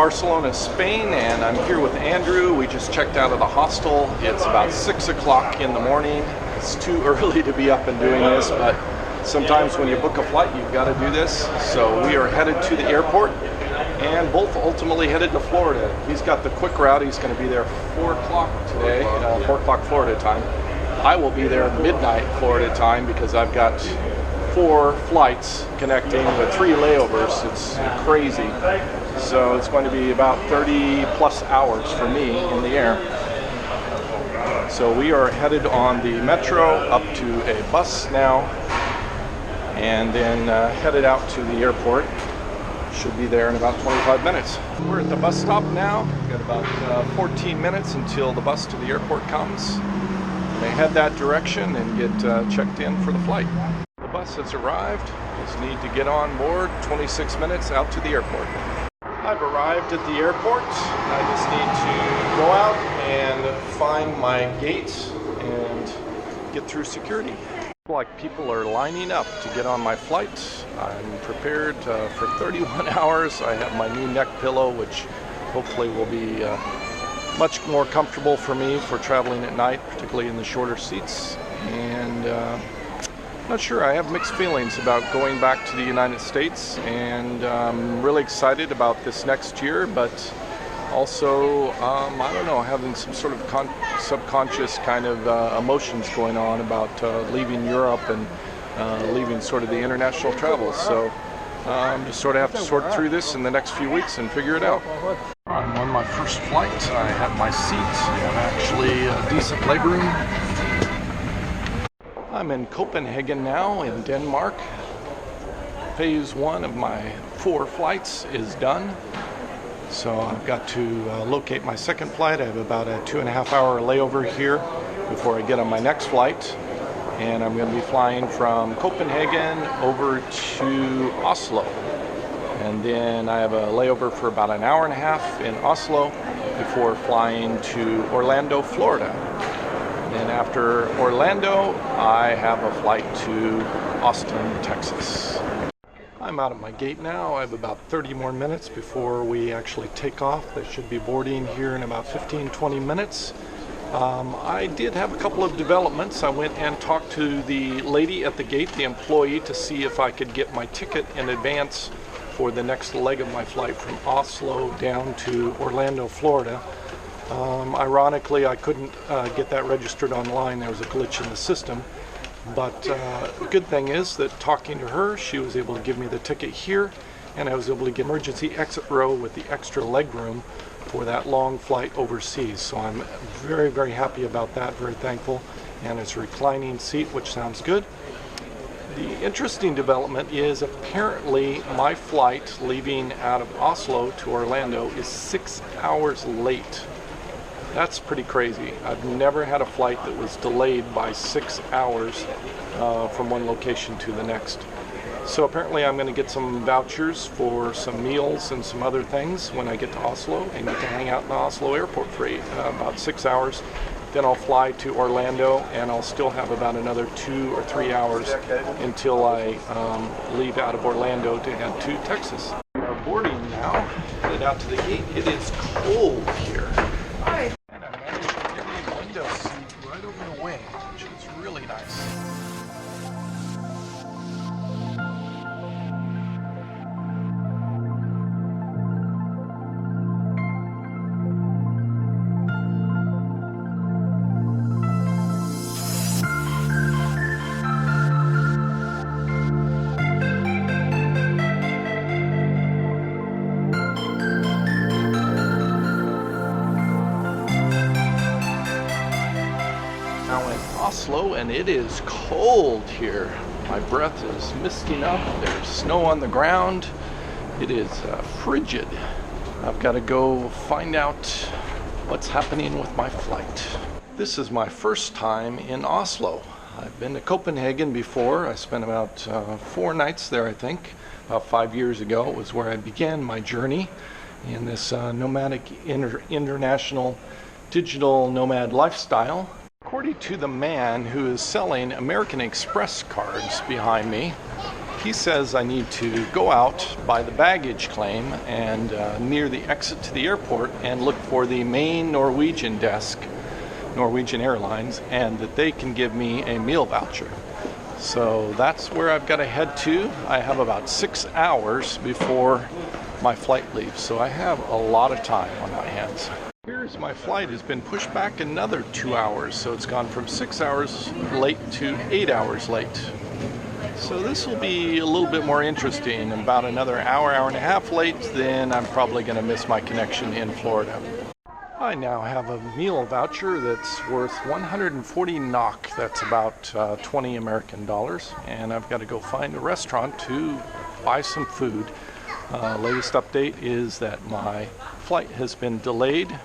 Barcelona, Spain, and I'm here with Andrew. We just checked out of the hostel. It's about 6 o'clock in the morning. It's too early to be up and doing this, but sometimes when you book a flight, you've got to do this. So we are headed to the airport, and both ultimately headed to Florida. He's got the quick route. He's going to be there 4 o'clock today, 4 o'clock Florida time. I will be there midnight Florida time because I've got 4 flights connecting with 3 layovers. It's crazy. So it's going to be about 30 plus hours for me in the air. So we are headed on the metro up to a bus now, and then headed out to the airport. Should be there in about 25 minutes. We're at the bus stop now. We've got about 14 minutes until the bus to the airport comes. They head that direction and get checked in for the flight. The bus has arrived. Just need to get on board. 26 minutes out to the airport. I've arrived at the airport. I just need to go out and find my gate and get through security. Like people are lining up to get on my flight. I'm prepared for 31 hours. I have my new neck pillow, which hopefully will be much more comfortable for me for traveling at night, particularly in the shorter seats. And not sure, I have mixed feelings about going back to the United States, and I'm really excited about this next year, but also, I don't know, having some sort of subconscious kind of emotions going on about leaving Europe and leaving sort of the international travel. So just sort of have to sort through this in the next few weeks and figure it out. I'm on my first flight. I have my seat. I have actually a decent legroom. I'm in Copenhagen now in Denmark. Phase 1 of my 4 flights is done. So I've got to locate my second flight. I have about a 2.5 hour layover here before I get on my next flight. And I'm going to be flying from Copenhagen over to Oslo. And then I have a layover for about an hour and a half in Oslo before flying to Orlando, Florida. And then after Orlando, I have a flight to Austin, Texas. I'm out at my gate now. I have about 30 more minutes before we actually take off. They should be boarding here in about 15-20 minutes. I did have a couple of developments. I went and talked to the lady at the gate, the employee, to see if I could get my ticket in advance for the next leg of my flight from Oslo down to Orlando, Florida. Ironically, I couldn't get that registered online. There was a glitch in the system. But the good thing is that talking to her, she was able to give me the ticket here, and I was able to get emergency exit row with the extra leg room for that long flight overseas. So I'm very, very happy about that, very thankful. And it's a reclining seat, which sounds good. The interesting development is apparently my flight leaving out of Oslo to Orlando is 6 hours late. That's pretty crazy. I've never had a flight that was delayed by 6 hours from one location to the next. So apparently I'm going to get some vouchers for some meals and some other things when I get to Oslo, and get to hang out in the Oslo airport for about 6 hours. Then I'll fly to Orlando, and I'll still have about another 2 or 3 hours until I leave out of Orlando to head to Texas. We are boarding now, headed out to the gate. It is cold here. Hi. And I managed to get a window seat right over the wing, which is really nice. Oslo, and it is cold here. My breath is misting up. There's snow on the ground. It is frigid. I've got to go find out what's happening with my flight. This is my first time in Oslo. I've been to Copenhagen before. I spent about 4 nights there, I think. About 5 years ago, it was where I began my journey in this nomadic international digital nomad lifestyle. According to the man who is selling American Express cards behind me, He says I need to go out by the baggage claim and near the exit to the airport and look for the main Norwegian desk, Norwegian Airlines, and that they can give me a meal voucher. So that's where I've got to head to. I have about 6 hours before my flight leaves, so I have a lot of time on my hands. Here's my flight has been pushed back another 2 hours, so it's gone from 6 hours late to 8 hours late. So this will be a little bit more interesting. About another hour, hour and a half late, then I'm probably going to miss my connection in Florida. I now have a meal voucher that's worth 140 NOK, that's about 20 American dollars, and I've got to go find a restaurant to buy some food. Latest update is that my flight has been delayed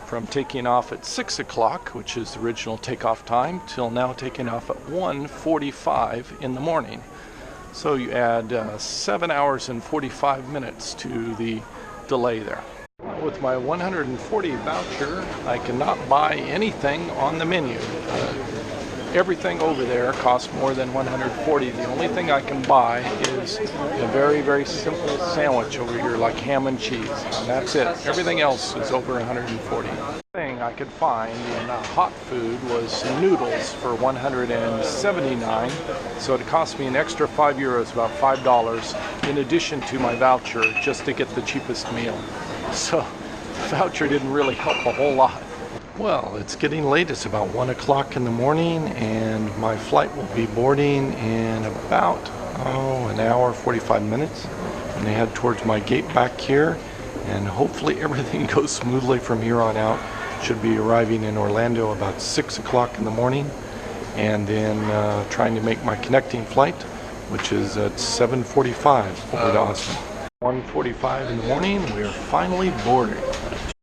from taking off at 6 o'clock, which is the original takeoff time, till now taking off at 1:45 in the morning. So you add 7 hours and 45 minutes to the delay there. With my 140 voucher, I cannot buy anything on the menu. Everything over there costs more than 140. The only thing I can buy is a very, very simple sandwich over here, like ham and cheese. And that's it. Everything else is over 140. The thing I could find in hot food was noodles for 179. So it cost me an extra €5, about $5, in addition to my voucher, just to get the cheapest meal. So the voucher didn't really help a whole lot. Well, it's getting late. It's about 1 o'clock in the morning, and my flight will be boarding in about, an hour, 45 minutes. And I head towards my gate back here, and hopefully everything goes smoothly from here on out. Should be arriving in Orlando about 6 o'clock in the morning, and then trying to make my connecting flight, which is at 7:45 over to Oslo. 1:45 in the morning, we are finally boarding.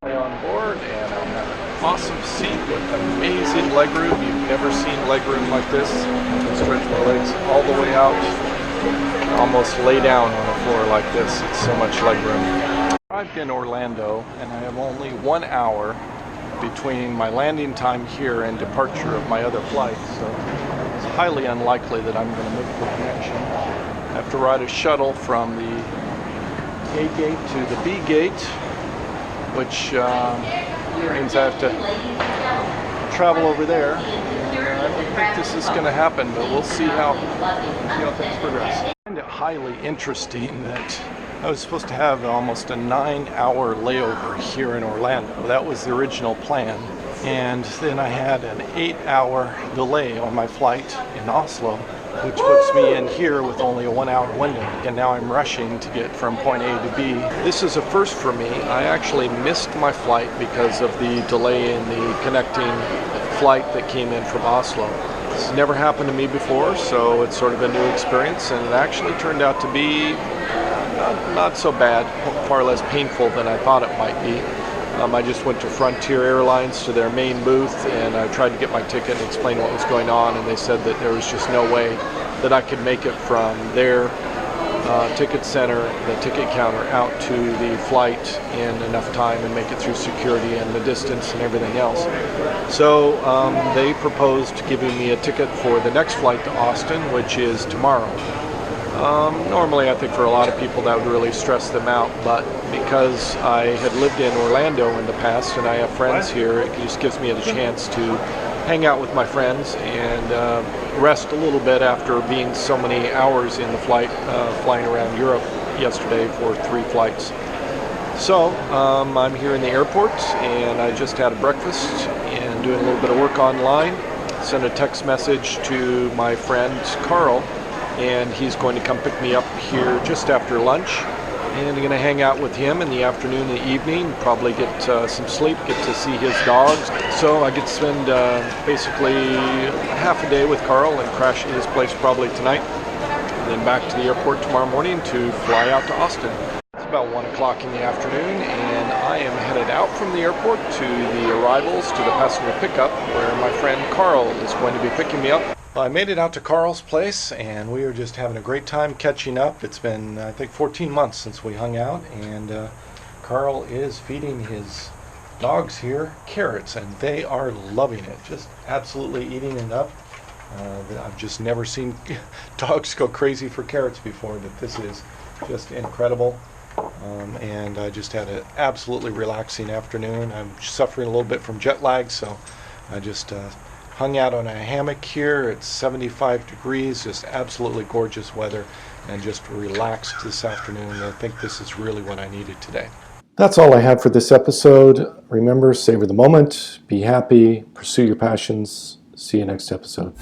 On board, and I'm at an awesome seat with amazing legroom. You've never seen legroom like this. I can stretch my legs all the way out, almost lay down on a floor like this. It's so much legroom. Arrived in Orlando, and I have only 1 hour between my landing time here and departure of my other flight, so it's highly unlikely that I'm going to make the connection. I have to ride a shuttle from the A gate to the B gate, which means I have to travel over there. I don't think this is going to happen, but we'll see how things progress. I find it highly interesting that I was supposed to have almost a 9-hour layover here in Orlando. That was the original plan. And then I had an 8-hour delay on my flight in Oslo, which puts me in here with only a 1-hour window. And now I'm rushing to get from point A to B. This is a first for me. I actually missed my flight because of the delay in the connecting flight that came in from Oslo. This has never happened to me before, so it's sort of a new experience, and it actually turned out to be not so bad, far less painful than I thought it might be. I just went to Frontier Airlines to their main booth, and I tried to get my ticket and explain what was going on, and they said that there was just no way that I could make it from their ticket center, the ticket counter, out to the flight in enough time and make it through security and the distance and everything else. So they proposed giving me a ticket for the next flight to Austin, which is tomorrow. Normally I think for a lot of people that would really stress them out, but because I had lived in Orlando in the past and I have friends here, it just gives me a chance to hang out with my friends and rest a little bit after being so many hours in the flight, flying around Europe yesterday for 3 flights. So I'm here in the airport, and I just had a breakfast and doing a little bit of work online. Sent a text message to my friend Carl, and he's going to come pick me up here just after lunch, and I'm going to hang out with him in the afternoon and the evening, probably get some sleep, get to see his dogs. So I get to spend basically half a day with Carl and crash at his place probably tonight, and then back to the airport tomorrow morning to fly out to Austin. It's about 1 o'clock in the afternoon, and I am headed out from the airport to the arrivals, to the passenger pickup, where my friend Carl is going to be picking me up. Well, I made it out to Carl's place, and we are just having a great time catching up. It's been, I think, 14 months since we hung out, and Carl is feeding his dogs here carrots, and they are loving it, just absolutely eating it up. I've just never seen dogs go crazy for carrots before, but this is just incredible. And I just had an absolutely relaxing afternoon. I'm suffering a little bit from jet lag, so I just hung out on a hammock here. It's 75 degrees, just absolutely gorgeous weather, and just relaxed this afternoon. I think this is really what I needed today. That's all I had for this episode. Remember, savor the moment, be happy, pursue your passions. See you next episode.